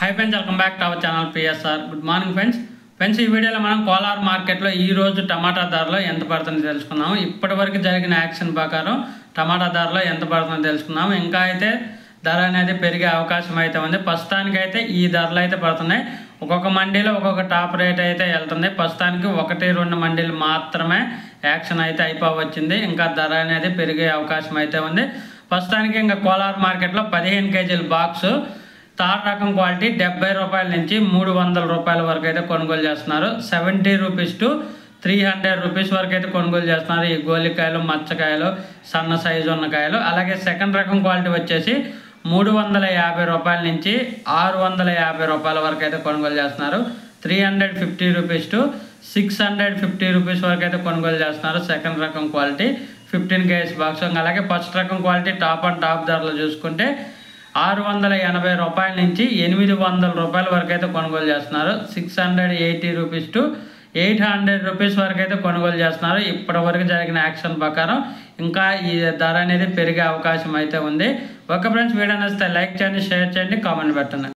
High friends welcome back to our channel PSR good morning friends ఈ వీడియోలో మనం కోలార్ మార్కెట్లో ఈ రోజు టమాటా ధరలు ఎంత పడుతుందో తెలుసుకుందాం. ఇప్పటివరకు జరిగిన యాక్షన్ ప్రకారం టమాటా ధరలు ఎంత పడుతుందో తెలుసుకుందాం. ఇంకా అయితే ధర అనేది పెరిగే అవకాశం అయితే ఉంది. ప్రస్తుతానికి అయితే ఈ ధరలు అయితే పడుతున్నాయి. ఒక్కొక్క మండీలో ఒక్కొక్క టాప్ రేట్ అయితే వెళ్తుంది. ప్రస్తుతానికి 1-2 మండీలు మాత్రమే యాక్షన్ అయితే అయిపోవచ్చింది. ఇంకా ధర అనేది పెరిగే అవకాశం అయితే ఉంది. ప్రస్తుతానికి ఇంకా కోలార్ మార్కెట్లో 15 కేజీల బాక్సు థర్డ్ రకం క్వాలిటీ 70 రూపాయల నుంచి 300 రూపాయల వరకు అయితే కొనుగోలు చేస్తున్నారు. 70 రూపీస్ టు 300 రూపీస్ వరకు అయితే కొనుగోలు చేస్తున్నారు. ఈ గోలికాయలు, మచ్చకాయలు, సన్న సైజు ఉన్న కాయలు. అలాగే సెకండ్ రకం క్వాలిటీ వచ్చేసి 350 రూపాయల నుంచి 650 రూపాయల వరకు అయితే కొనుగోలు చేస్తున్నారు. 350 రూపీస్ టు 650 రూపీస్ వరకు అయితే కొనుగోలు చేస్తున్నారు. సెకండ్ రకం క్వాలిటీ 15 కేజీ బాక్స్. అలాగే ఫస్ట్ రకం క్వాలిటీ టాప్ అండ్ టాప్ ధరలు చూసుకుంటే 680 రూపాయల నుంచి 800 రూపాయల వరకు అయితే కొనుగోలు చేస్తున్నారు. 680 రూపీస్ టు 800 రూపీస్ వరకు అయితే కొనుగోలు చేస్తున్నారు. ఇప్పటి వరకు జరిగిన యాక్షన్ ప్రకారం ఇంకా ఈ ధర అనేది పెరిగే అవకాశం అయితే ఉంది. ఓకే ఫ్రెండ్స్, వీడియో నచ్చితే లైక్ చేయండి, షేర్ చేయండి, కామెంట్ పెట్టండి.